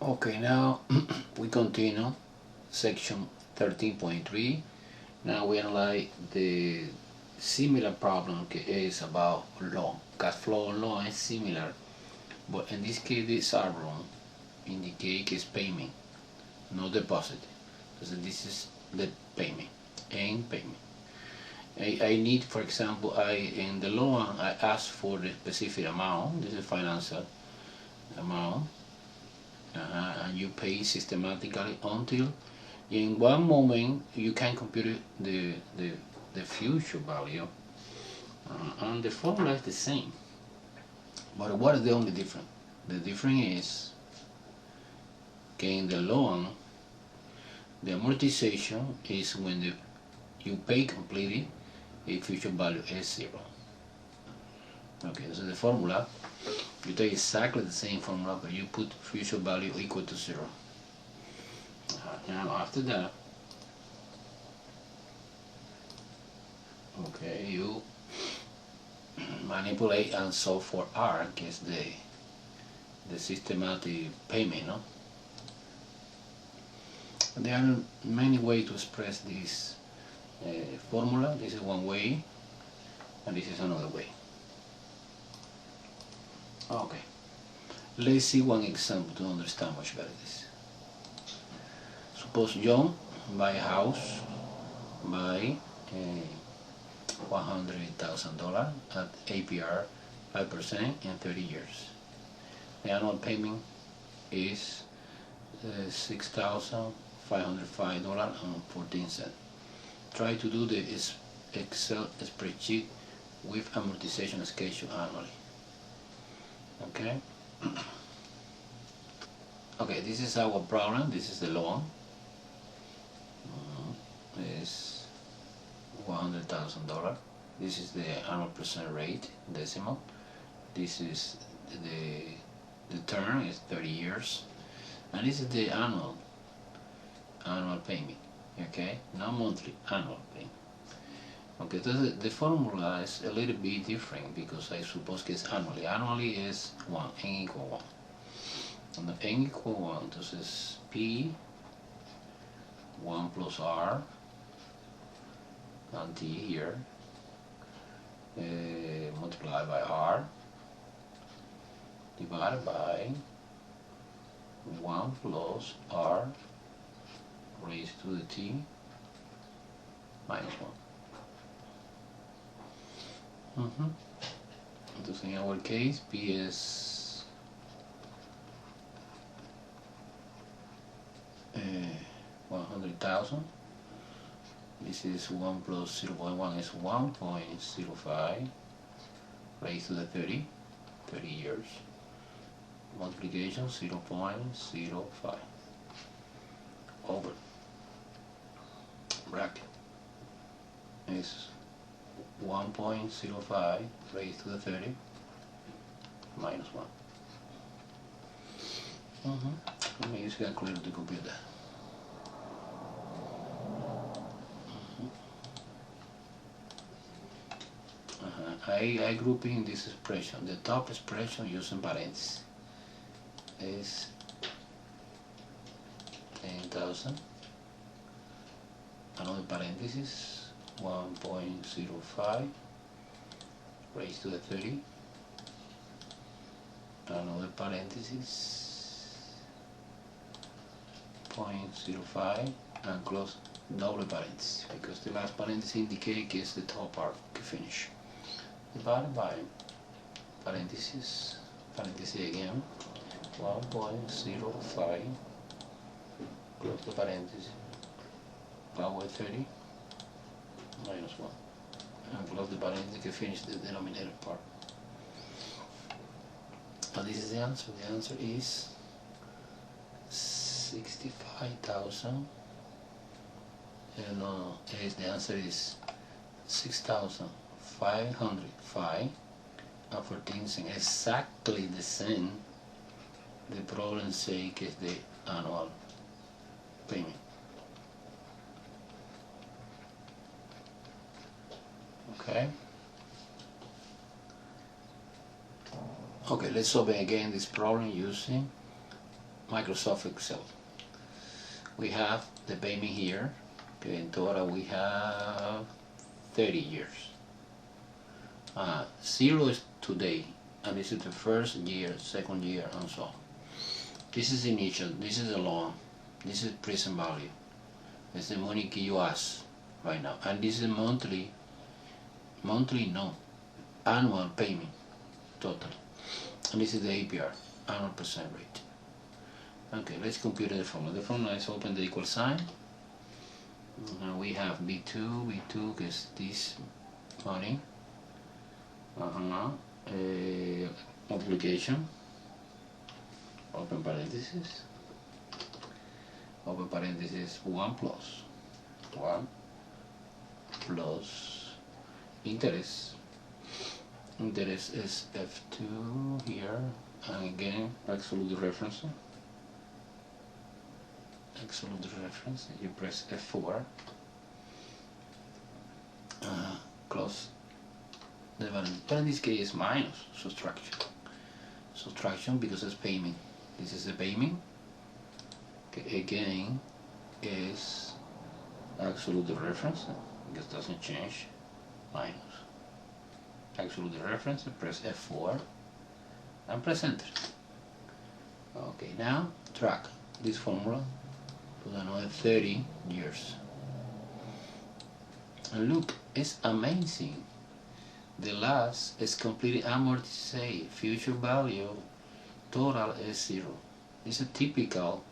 Okay, now we continue section 13.3. Now we analyze the similar problem is about loan. Cash flow loan is similar, but in this case this arrow indicates is payment, no deposit. So this is the payment, end payment. I need, for example, in the loan I ask for the specific amount. This is financial amount. And you pay systematically until in one moment you can compute the future value, and the formula is the same, but what is the only difference? The difference is okay, in the loan the amortization is when you pay completely if future value is 0. Okay, so the formula, you take exactly the same formula, but you put future value equal to 0. Now after that, okay, you manipulate and solve for R, que is the systematic payment, no? There are many ways to express this formula. This is one way, and this is another way. Okay, let's see one example to understand much better this. Suppose John buy a house by $100,000 at APR 5% in 30 years. The annual payment is $6,505.14. Try to do the Excel spreadsheet with amortization schedule annually. Okay. Okay, this is our problem. This is the loan. Is $100,000. This is the annual percent rate, decimal. This is the term is 30 years, and this is the annual payment. Okay, not monthly, annual payment. Okay, so the formula is a little bit different because I suppose it's annually. Annually is 1, n equal 1. And the n equal 1, this is P 1 plus R and T here multiplied by R divided by 1 plus R raised to the T minus 1. Entonces in our case P is 100,000. This is 1 plus 0.1 is 1.05 raised to the 30 years. Multiplication 0.05 over bracket is 1.05 raised to the 30 minus 1. Let me use a calculator to compute that. I group in this expression. The top expression using parentheses is 10,000. Another parenthesis 1.05 raised to the 30. Another parenthesis 0.05 and close double parenthesis because the last parenthesis indicates is the top part to finish. Divided by parenthesis again 1.05 close the parenthesis power 30 minus 1 and close the parenthesis to finish the denominator part. And this is the answer. The answer is 65,000. No, the answer is 6,505 and 14 cents. Exactly the same. The problem says is the annual payment. Okay. Okay, let's solve again this problem using Microsoft Excel. We have the payment here. Okay, in total we have 30 years. 0 is today, and this is the first year, second year, and so on. This is initial, this is a loan, this is present value. It's the money you ask right now, and this is monthly no, annual payment total, and this is the APR, annual percent rate. Okay, let's compute the formula. The formula is open the equal sign. Now we have B2 is this money, multiplication, open parenthesis, 1 plus interest. Interest is F2 here, and again absolute reference. You press F4, close the value, but in this case minus subtraction because it's payment. This is the payment. Okay, again is absolute reference because it doesn't change, minus absolute reference, press F4 and press enter. Okay, now track this formula to another 30 years. And look, it's amazing. The last is completely amortized. Future value total is 0. It's a typical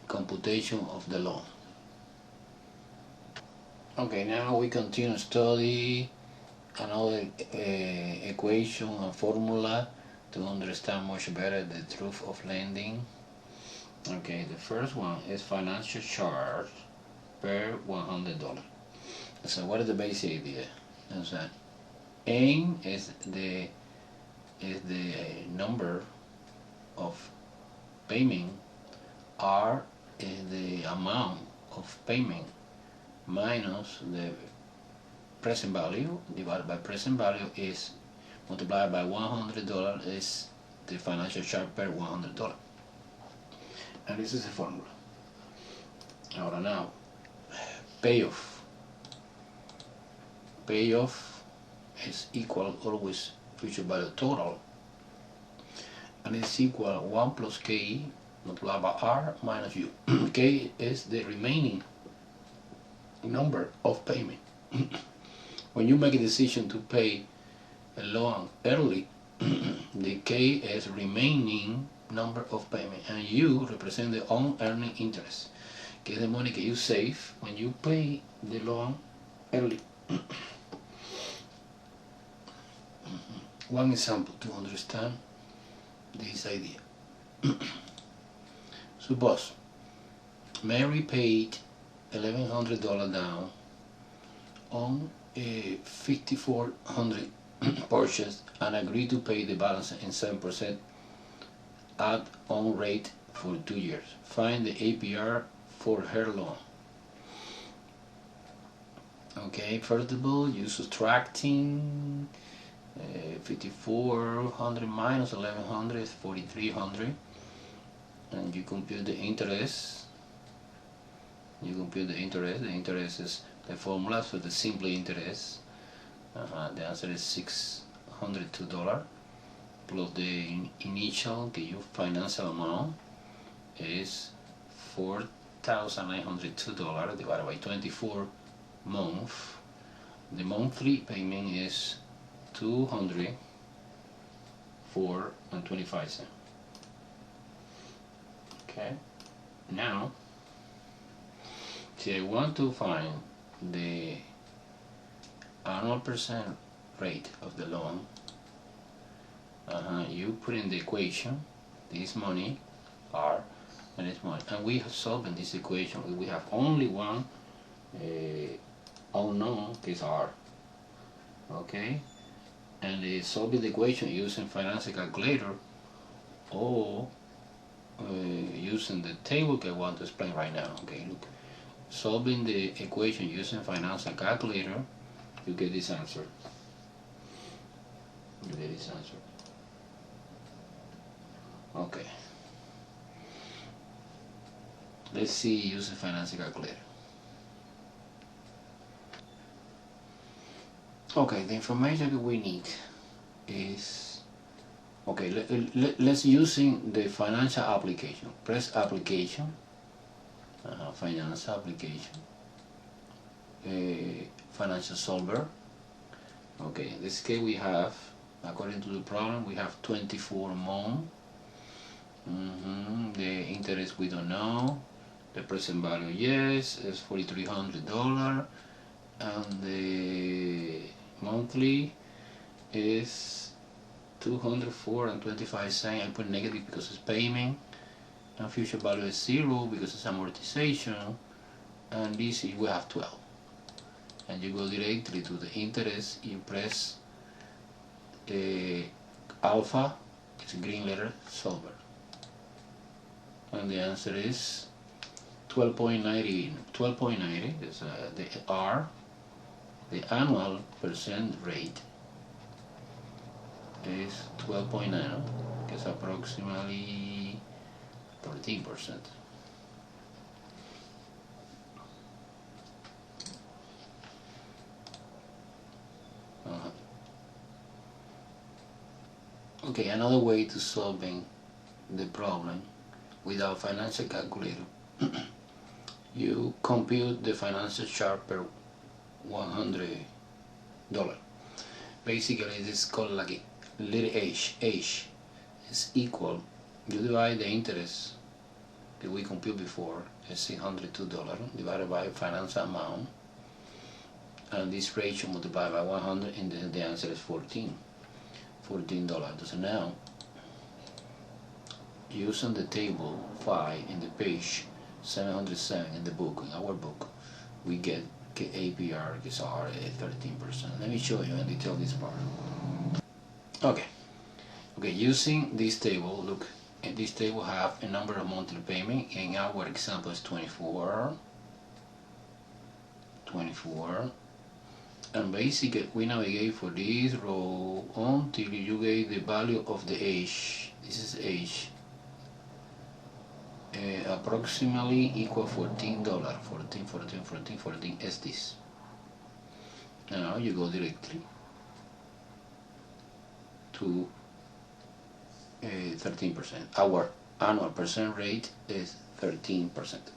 computation of the loan. Okay, now we continue to study another equation and formula to understand much better the truth of lending. Okay, the first one is financial charge per $100. So what is the basic idea? Is that N is the number of payment, R is the amount of payment minus the present value divided by present value is multiplied by $100 is the financial charge per $100. And this is the formula. Now, payoff. Payoff is equal always future value total, and it's equal 1 plus K multiplied by R minus U. K is the remaining number of payment. When you make a decision to pay a loan early, the K is remaining number of payment, and U represent the unearned interest. Que es the money que you save when you pay the loan early. One example to understand this idea. Suppose Mary paid $1,100 down on a $5,400 purchase and agreed to pay the balance in 7% add-on rate for 2 years. Find the APR for her loan. Okay, first of all, you subtracting 5,400 minus 1,100 is 4,300, and you compute the interest. The interest is the formula for the simple interest. The answer is $602 plus the initial financial amount is $4,902 divided by 24 months. The monthly payment is $204.25. Okay, now see, I want to find the annual percent rate of the loan. You put in the equation this money R and this money, and we have solved this equation. We have only one unknown, is R. Okay, and solving the equation using financial calculator or using the table that I want to explain right now. Okay, look, solving the equation using financial calculator, you get this answer. Okay. Let's see, use a financial calculator. Okay, the information that we need is, okay, let's using the financial application. Press application, financial application, financial solver. Okay, in this case we have, according to the problem, we have 24 months. The interest we don't know. The present value, yes, is $4,300, and the monthly is $204.25. I put negative because it's payment, and future value is 0 because it's amortization, and this we have 12. And you go directly to the interest. You press alpha, it's a green letter, solver, and the answer is 12.90. 12.90 is the R, the annual percent rate is 12.9, it's approximately 13%. Okay, another way to solving the problem without financial calculator. You compute the financial chart per $100. Basically, it's called like a little h. H is equal. You divide the interest that we computed before is $602 divided by financial amount, and this ratio multiplied by 100, and the answer is $14. So now, using the table 5 in the page 707 in the book, in our book, we get APR is R 13%. Let me show you in detail this part. Okay, using this table, look, in this table have a number of monthly payment. In our example is 24, and basically we navigate for this row until you get the value of the age. This is age. Approximately equal $14. 14 is this. Now you go directly to 13%. Our annual percent rate is 13%.